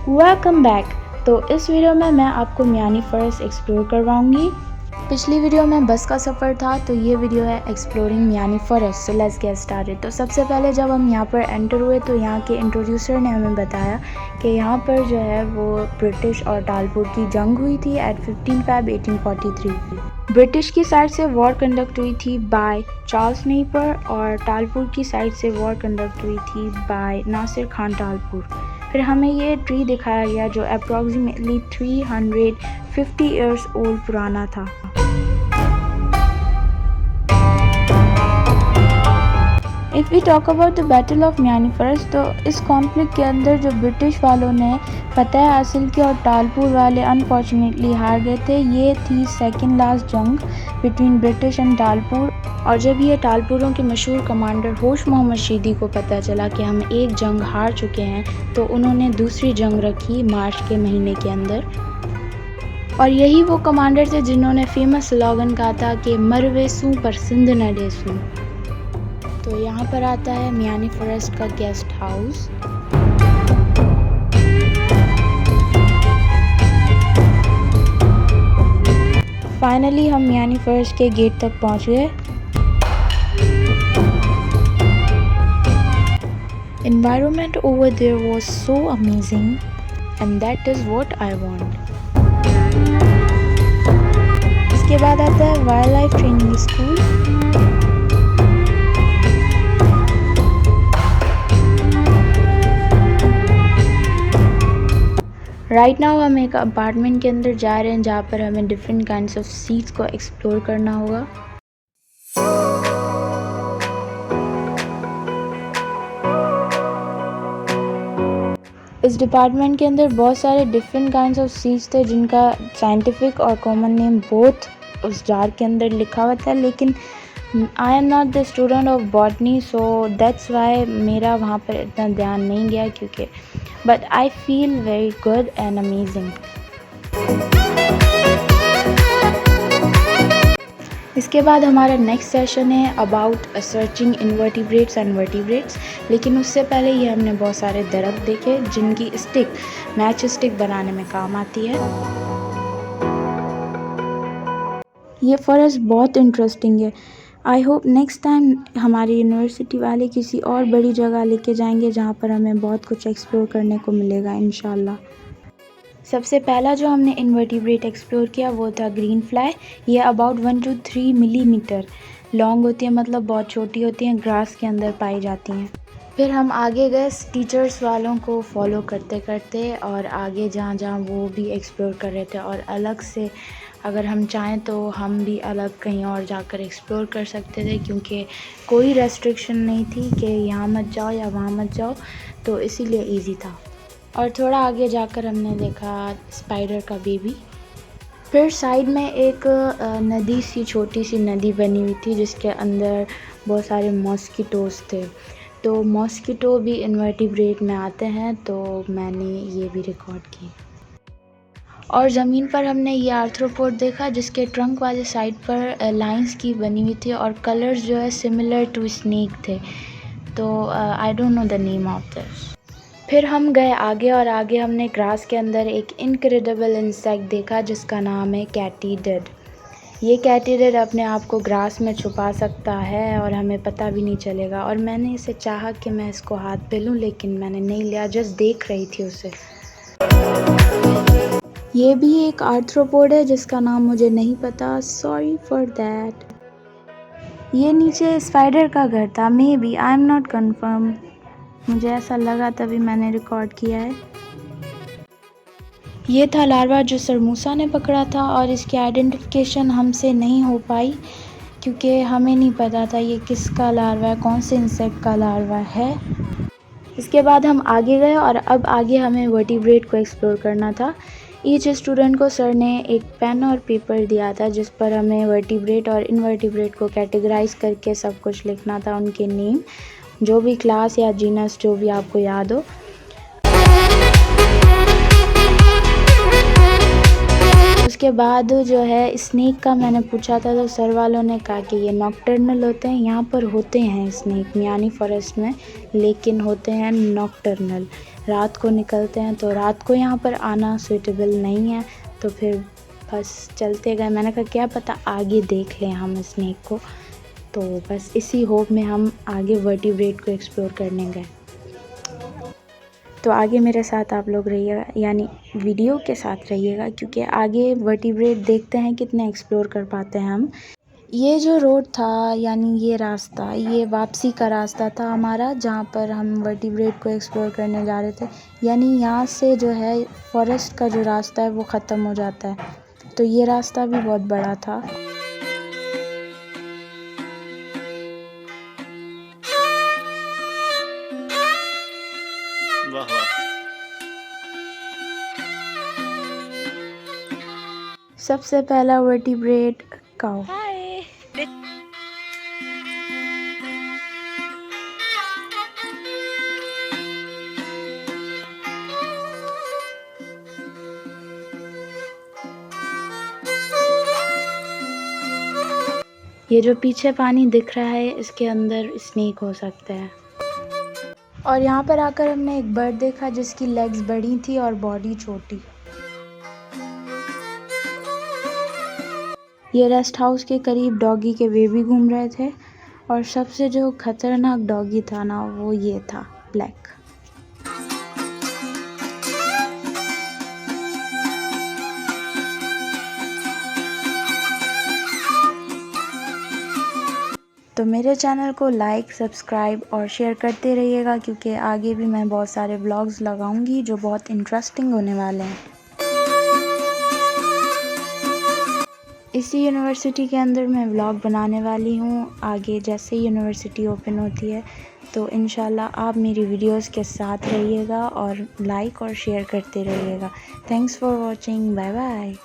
Welcome back. तो इस video में मैं आपको मियानी फॉरेस्ट एक्सप्लोर करवाऊंगी। पिछली वीडियो में बस का सफ़र था, तो ये वीडियो है exploring Miani forest. So let's get started. तो सबसे पहले जब हम यहाँ पर एंटर हुए तो यहाँ के इंट्रोड्यूसर ने हमें बताया कि यहाँ पर जो है वो ब्रिटिश और टालपुर की जंग हुई थी एट 15 Feb 1843। ब्रिटिश की साइड से वॉर कंडक्ट हुई थी बाय चार्ल्स नेपियर और टालपुर की साइड से वॉर कंडक्ट हुई थी बाय नासिर खान टालपुर। फिर हमें ये ट्री दिखाया गया जो अप्रॉक्सीमेटली 350 ईयर्स ओल्ड पुराना था। If we talk about the battle of Miani forest, तो इस कॉन्फ्लिक्ट के अंदर जो ब्रिटिश वालों ने फतह हासिल की और टालपुर वाले अनफॉर्चुनेटली हार गए थे, ये थी सेकेंड लास्ट जंग बिटवीन ब्रिटिश एंड टालपुर। और जब ये टालपुरों के मशहूर कमांडर होश मोहम्मद शीदी को पता चला कि हम एक जंग हार चुके हैं, तो उन्होंने दूसरी जंग रखी मार्च के महीने के अंदर। और यही वो कमांडर थे जिन्होंने फेमस स्लोगन कहा था कि मरवेसू पर सिंध न डेसू। तो यहाँ पर आता है मियानी फॉरेस्ट का गेस्ट हाउस। फाइनली हम मियानी फॉरेस्ट के गेट तक पहुँच गए। Environment over there was so amazing and that is what I want. इसके बाद आता है wild life training school. Right now हम एक अपार्टमेंट के अंदर जा रहे हैं जहाँ पर हमें डिफरेंट काइंड्स ऑफ सीड्स को एक्सप्लोर करना होगा। इस डिपार्टमेंट के अंदर बहुत सारे डिफरेंट काइंड्स ऑफ सीड्स थे जिनका साइंटिफिक और कॉमन नेम बोथ उस जार के अंदर लिखा हुआ था, लेकिन I am not the student of botany, so that's why मेरा वहाँ पर इतना ध्यान नहीं गया क्योंकि but I feel very good and amazing. इसके बाद हमारा नेक्स्ट सेशन है about searching invertebrates and vertebrates, लेकिन उससे पहले ये हमने बहुत सारे दरख्त देखे जिनकी स्टिक मैच स्टिक बनाने में काम आती है। ये फॉरेस्ट बहुत इंटरेस्टिंग है। आई होप नेक्स्ट टाइम हमारी यूनिवर्सिटी वाले किसी और बड़ी जगह लेके जाएंगे जहाँ पर हमें बहुत कुछ एक्सप्लोर करने को मिलेगा इंशाल्लाह। सबसे पहला जो हमने इनवर्टिब्रेट एक्सप्लोर किया वो था ग्रीन फ्लाई। ये अबाउट 1 to 3 मिलीमीटर लॉन्ग होती है, मतलब बहुत छोटी होती हैं, ग्रास के अंदर पाई जाती हैं। फिर हम आगे गए टीचर्स वालों को फॉलो करते करते और आगे जहाँ जहाँ वो भी एक्सप्लोर कर रहे थे, और अलग से अगर हम चाहें तो हम भी अलग कहीं और जाकर एक्सप्लोर कर सकते थे क्योंकि कोई रेस्ट्रिक्शन नहीं थी कि यहाँ मत जाओ या वहाँ मत जाओ, तो इसीलिए इजी था। और थोड़ा आगे जाकर हमने देखा स्पाइडर का बेबी। फिर साइड में एक नदी सी, छोटी सी नदी बनी हुई थी जिसके अंदर बहुत सारे मॉस्किटोज़ थे। तो मॉस्किटो भी इनवर्टिब्रेट में आते हैं, तो मैंने ये भी रिकॉर्ड की। और ज़मीन पर हमने ये आर्थ्रोपोड देखा जिसके ट्रंक वाले साइड पर लाइंस की बनी हुई थी और कलर्स जो है सिमिलर टू स्नेक थे। तो I don't know the name of this. फिर हम गए आगे और आगे हमने ग्रास के अंदर एक इनक्रेडिबल इंसेक्ट देखा जिसका नाम है कैटीडिड। ये कैटीडिड अपने आप को ग्रास में छुपा सकता है और हमें पता भी नहीं चलेगा। और मैंने इसे चाहा कि मैं इसको हाथ पे लूँ, लेकिन मैंने नहीं लिया, जस्ट देख रही थी उसे। ये भी एक आर्थ्रोपोड है जिसका नाम मुझे नहीं पता, सॉरी फॉर दैट। ये नीचे स्पाइडर का घर था, may be, I am not confirm, मुझे ऐसा लगा तभी मैंने रिकॉर्ड किया है। ये था लार्वा जो सर मूसा ने पकड़ा था और इसकी आइडेंटिफिकेशन हमसे नहीं हो पाई क्योंकि हमें नहीं पता था ये किसका लार्वा है, कौन से इंसेक्ट का लार्वा है। इसके बाद हम आगे गए और अब आगे हमें वर्टिब्रेट को एक्सप्लोर करना था। ईच स्टूडेंट को सर ने एक पेन और पेपर दिया था जिस पर हमें वर्टिब्रेट और इनवर्टिब्रेट को कैटेगराइज करके सब कुछ लिखना था, उनके नेम, जो भी क्लास या जीनस जो भी आपको याद हो। उसके बाद जो है स्नेक का मैंने पूछा था तो सर वालों ने कहा कि ये नॉक्टर्नल होते हैं। यहाँ पर होते हैं स्नेक मियानी फॉरेस्ट में, लेकिन होते हैं नॉक्टर्नल, रात को निकलते हैं, तो रात को यहाँ पर आना सूटेबल नहीं है, तो फिर बस चलते गए। मैंने कहा क्या पता आगे देख लें हम स्नेक को, तो बस इसी होप में हम आगे वर्टिब्रेट को एक्सप्लोर करने गए। तो आगे मेरे साथ आप लोग रहिएगा, यानी वीडियो के साथ रहिएगा, क्योंकि आगे वर्टिब्रेट देखते हैं कितने एक्सप्लोर कर पाते हैं हम। ये जो रोड था, यानी ये रास्ता, ये वापसी का रास्ता था हमारा, जहाँ पर हम वर्टिब्रेट को एक्सप्लोर करने जा रहे थे। यानी यहाँ से जो है फॉरेस्ट का जो रास्ता है वो ख़त्म हो जाता है, तो ये रास्ता भी बहुत बड़ा था। वाह वाह। सबसे पहला वर्टिब्रेट काऊ। ये जो पीछे पानी दिख रहा है, इसके अंदर स्नेक हो सकता है। और यहाँ पर आकर हमने एक बर्ड देखा जिसकी लेग्स बड़ी थी और बॉडी छोटी। ये रेस्ट हाउस के करीब डॉगी के बेबी घूम रहे थे, और सबसे जो खतरनाक डॉगी था ना, वो ये था, ब्लैक। तो मेरे चैनल को लाइक, सब्सक्राइब और शेयर करते रहिएगा, क्योंकि आगे भी मैं बहुत सारे व्लॉग्स लगाऊंगी जो बहुत इंटरेस्टिंग होने वाले हैं। इसी यूनिवर्सिटी के अंदर मैं व्लॉग बनाने वाली हूँ आगे, जैसे यूनिवर्सिटी ओपन होती है, तो इंशाल्लाह आप मेरी वीडियोस के साथ रहिएगा और लाइक और शेयर करते रहिएगा। Thanks for watching, bye bye.